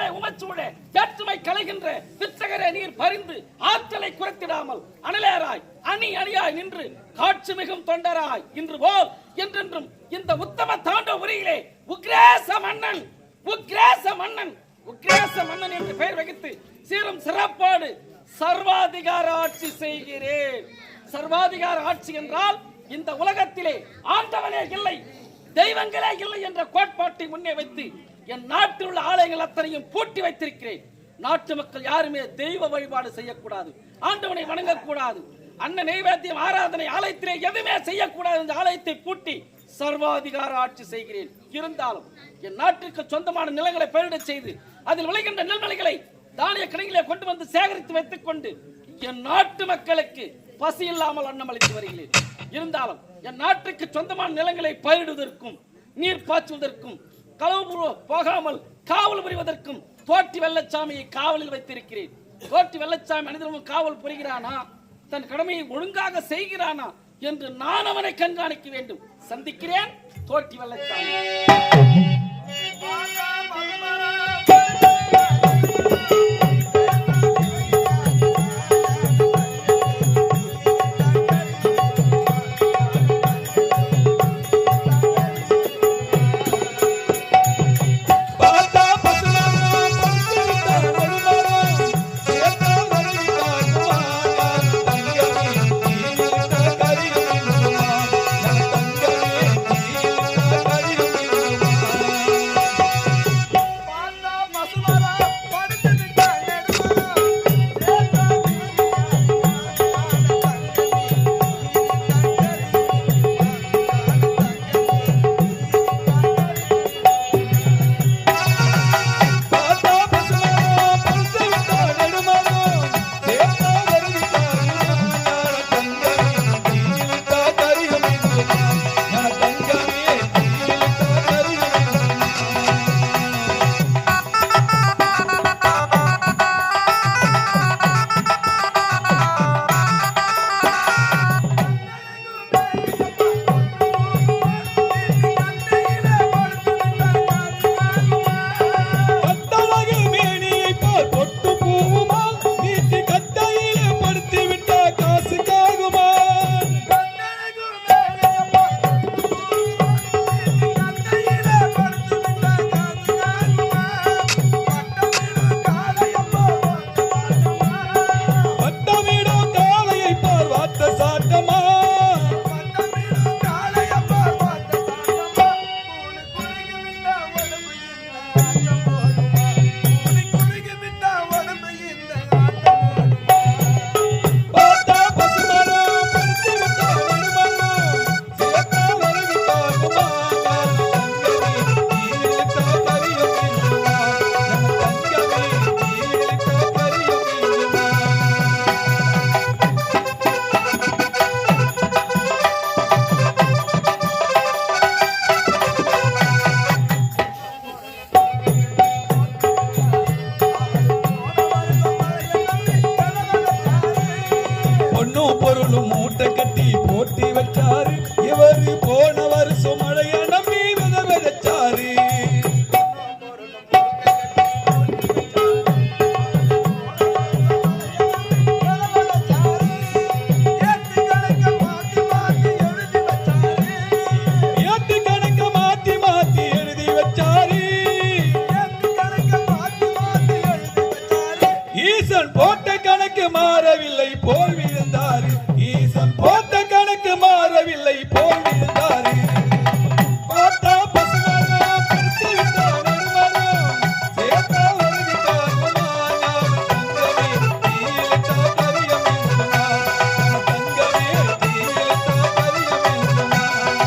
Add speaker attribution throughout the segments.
Speaker 1: வேலை உமச்சூழ வேற்றுமை கலைகின்ற வித்தகரே நீர் பரிந்து ஆற்றலை குறைத்திடாமல் அனலேராய் அணி அணியாய் நின்று காட்சி மிகும் தொண்டராய் இன்று போல் என்றென்றும் இந்த உத்தம தாண்டவபுரியிலே உக்ரேச மன்னன் என்று பெயர் வகித்து சீரும் சிறப்போடு சர்வாதிகார ஆட்சி செய்கிறேன். சர்வாதிகார ஆட்சி என்றால் இந்த உலகத்திலே ஆண்டவனே இல்லை, தெய்வங்களே இல்லை என்ற கோட்பாட்டை முன்னே வைத்து என் நாட்டில் உள்ள ஆலயங்கள் அத்தனையும் பூட்டி வைத்திருக்கிறேன். நாட்டு மக்கள் யாருமே தெய்வ வழிபாடு செய்யக்கூடாது, ஆண்டவனை வணங்கக்கூடாது, அன்ன நைவேத்தியம் ஆராதனை ஆலயத்திலே எதுவுமே செய்யக்கூடாது. இந்த ஆலயத்தை பூட்டி சர்வாதிகார ஆட்சி செய்கிறேன். இருந்தாலும் என் நாட்டிற்கு சொந்தமான நிலங்களை பயிரிடச் செய்து அதில் விளைகின்ற நெல்மலைகளை தானிய கிடங்கிலே கொண்டு வந்து சேகரித்து வைத்துக் கொண்டு என் நாட்டு மக்களுக்கு பசி இல்லாமல் அன்னம் அளித்து வருகிறேன். இருந்தாலும் என் நாட்டுக்கு சொந்தமான நிலங்களை பயிரிடுவதற்கும் நீர் பாய்ச்சுவதற்கும் களவு போகாமல் காவல் புரிவதற்கும் தோட்டி வெள்ளச்சாமியை காவலில் வைத்திருக்கிறேன். தோட்டி வெள்ளச்சாமி மனிதனும் காவல் புரிகிறானா, தன் கடமையை ஒழுங்காக செய்கிறானா என்று நான் அவனை கண்காணிக்க வேண்டும். சந்திக்கிறேன் தோட்டி வெள்ளச்சாமி.
Speaker 2: மூட்டை கட்டி போட்டி வச்சாரு இவரு போன வருஷம் மழைய நம்பி விதைச்சாரு. ஏத்து கணக்க மாத்தி மாத்தி எழுதி வச்சாரு. ஈசன் போட்ட கணக்கு மாறவில்லை போல் விழுந்தாரு. ஈசன் போட்ட கணக்கு மாறவில்லை போல் விழுந்தாரு. பார்த்தா பசுமரா பறித்து விட்டார் நடுமரம். சேர்த்தா வருகிட்டார் குமாரம். தங்கமே தீயிலிட்டா கரியம் என்றுமார். தங்கமே தீயிலிட்டா கரியம் என்றுமார்.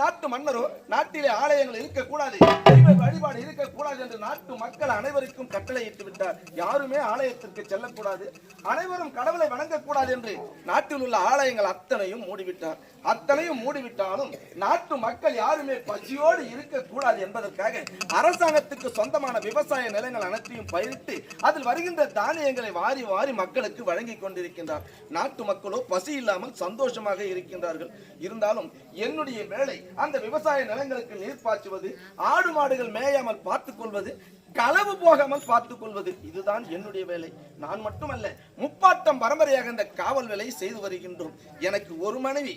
Speaker 3: நாட்டு மன்னரோ நாட்டிலே ஆலயங்கள் இருக்கக்கூடாது, தெய்வ வழிபாடு இருக்கக்கூடாது என்று நாட்டு மக்கள் அனைவருக்கும் கட்டளையிட்டு விட்டார். யாருமே ஆலயத்திற்கு செல்லக்கூடாது, அனைவரும் கடவுளை வணங்கக்கூடாது என்று நாட்டில் உள்ள ஆலயங்கள் அத்தனையும் மூடிவிட்டார். அத்தனையும் மூடிவிட்டாலும் நாட்டு மக்கள் யாருமே பசியோடு இருக்கக்கூடாது என்பதற்காக அரசாங்கத்துக்கு சொந்தமான விவசாய நிலங்கள் அனைத்தையும் பயிரிட்டு அதில் வருகின்ற தானியங்களை வாரி வாரி மக்களுக்கு வழங்கி கொண்டிருக்கின்றார். நாட்டு மக்களோ பசி இல்லாமல் சந்தோஷமாக இருக்கின்றார்கள். இருந்தாலும் என்னுடைய வேலை அந்த விவசாய நிலங்களுக்கு நீர் பாய்ச்சுவது, ஆடு மாடுகள் மேயாமல் பார்த்துக் கொள்வது, களவு போகாமல் பார்த்துக் கொள்வது, இதுதான் என்னுடைய வேலை. நான் மட்டுமல்ல, முப்பாட்டம் பரம்பரையாக இந்த காவல் வேலையை செய்து வருகின்றோம். எனக்கு ஒரு மனைவி,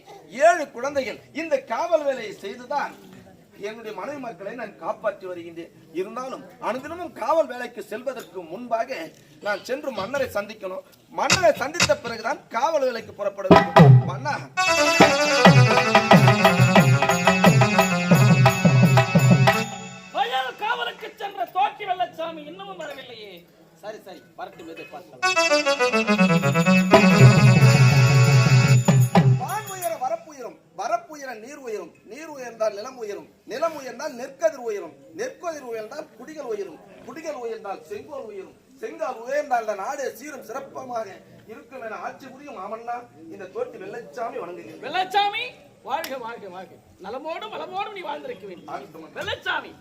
Speaker 3: 7 குழந்தைகள். இந்த காவல் வேலையை செய்துதான் என்னுடைய மனைவி மக்களை நான் காப்பாற்றி வருகின்றேன். இருந்தாலும் அனுதினமும் காவல் வேலைக்கு செல்வதற்கு முன்பாக நான் சென்று மன்னரை சந்திக்கணும். மன்னரை சந்தித்த பிறகுதான் காவல் வேலைக்கு புறப்பட வேண்டும். மன்னா,
Speaker 1: காவலுக்கு சென்ற தோட்டி வெள்ளச்சாமி இன்னமும் வரவில்லையே. சரி சரி, வரட்டும், எதிர்பார்க்கலாம்.
Speaker 3: வான் உயர வரப்புயரும், வரப்புயர நீர் உயரும், நீர் உயர்ந்தால் நிலம் உயரும், நிலம் உயர்ந்தால் நெற்கதிர் உயரும், நெற்கதிர் உயர்ந்தால் குடிகள் உயரும், குடிகள் உயர்ந்தால் செங்கோல் உயரும், செங்கால் உயர்ந்தால் இந்த நாடு சீரும் சிறப்பமாக இருக்கும் என ஆட்சி புரியும் ஆமண்ணா இந்த தோட்டி வெள்ளச்சாமி வணங்குகிறேன்.
Speaker 1: வெள்ளச்சாமி வாழ்க வாழ்க வாழ்க, நலமோடும் வளமோடும் நீ வாழ்ந்திருக்க வேண்டும். வெள்ளச்சாமி,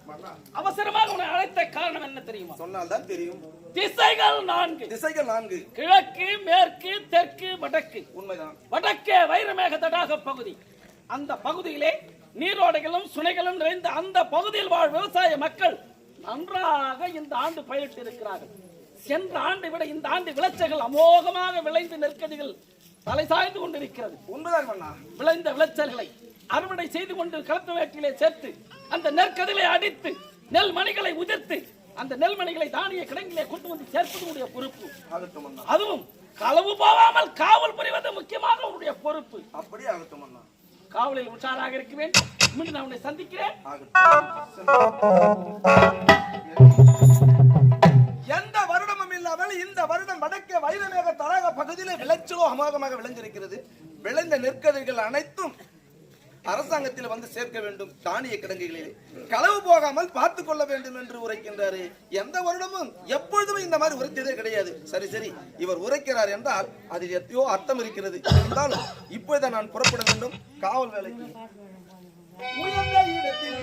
Speaker 1: அவசரமாக உன்னை அழைத்த காரணம் என்ன தெரியுமா?
Speaker 3: சொன்னால் தான் தெரியும்.
Speaker 1: திசைகள் 4.
Speaker 3: திசைகள் 4:
Speaker 1: கிழக்கு, மேற்கு, தெற்கு, வடக்கு.
Speaker 3: உண்மைதான்.
Speaker 1: வடக்கே வைரமேக தடாக பகுதி. அந்த பகுதியிலே நீரோடைகளும் சுனைகளும் நிறைந்த அந்த பகுதியில் வாழ் விவசாய மக்கள் நன்றாக இந்த ஆண்டு பயிரிட்டு இருக்கிறார்கள். சென்ற ஆண்டை விட இந்த ஆண்டு விளைச்சல்கள் அமோகமாக விளைந்து நெற்கதிகள் தலை சாய்ந்து கொண்டிருக்கிறது.
Speaker 3: உண்மைதான் மன்னா.
Speaker 1: விளைந்த விளைச்சல்களை அறுவடை செய்து கொண்டு களத்து வேட்டிலே சேர்த்து அந்த நெற்கதிலை அடித்து நெல் மணிகளை உதிர்த்து அந்த நெல் மணிகளை தானிய கிடங்கிலே கொண்டு வந்து சேர்ப்பது பொறுப்பு. அதுவும் களவு போகாமல் காவல் புரிவது முக்கியமாக உன்னுடைய பொறுப்பு.
Speaker 3: அப்படியே ஆகட்டும் அண்ணா.
Speaker 1: காவலில் உற்சாராக இருக்குவேன். மீண்டும் நான் உன்னை சந்திக்கிறேன்.
Speaker 3: எந்த வருடமும் இல்லாமல் இந்த வருடம் வடக்கே வைரமேக தடாக பகுதியில் விளைச்சலோ அமோகமாக விளைஞ்சிருக்கிறது. விளைந்த நெற்கதிர்கள் அனைத்தும் அரசாங்கத்தில் வந்து சேர்க்க வேண்டும். தானிய கிடங்குகளிலே களவு போகாமல் பார்த்துக் கொள்ள வேண்டும் என்று உரைக்கின்றாரு. எந்த வருடமும் எப்பொழுதுமே இந்த மாதிரி உரைத்ததே கிடையாது. சரி சரி, இவர் உரைக்கிறார் என்றால் அதில் எத்தையோ அர்த்தம் இருக்கிறது. இருந்தாலும் இப்போதான் நான் புறப்பட வேண்டும் காவல் வேலைக்கு.
Speaker 2: உயர்ந்த இடத்தில்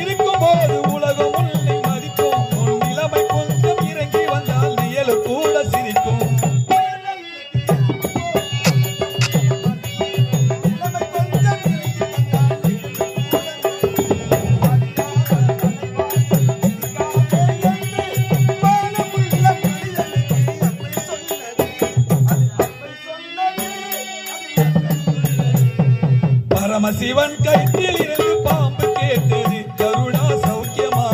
Speaker 2: இருக்கும் போது உலகம் உன்னை மதிக்கும். உன் நிலைமை கொஞ்சம் இறங்கி வந்தால் நியலு கூட சிரிக்கும். பரமசிவன் கைத்தில் இருந்து பாம்பு கேட்டது, கருடா சௌக்கியமா?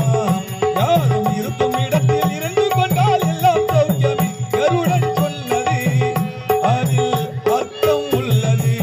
Speaker 2: யாரும் இருக்கும் இடத்தில் இருந்து கொண்டால் எல்லாம் சௌக்கியமே. கருடன் சொன்னது அதில் அர்த்தம் உள்ளது.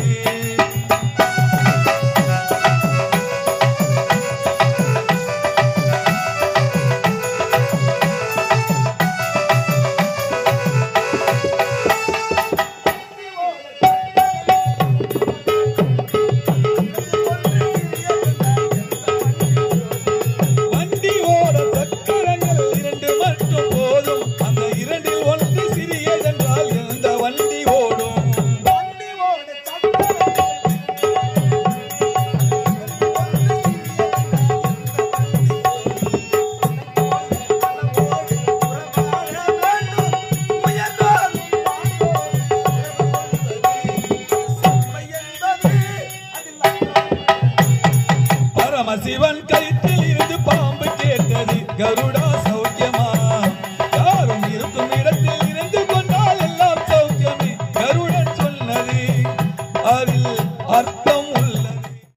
Speaker 2: பரமசிவன் கழுத்தில் இருந்து பாம்பு கேட்டது, கருடா சௌக்கியமா? யாரும் இருக்கும் இடத்தில் இருந்து கொண்டால் எல்லாம் சௌக்கியமே. கருடன் சொன்னது அதில் அர்த்தம்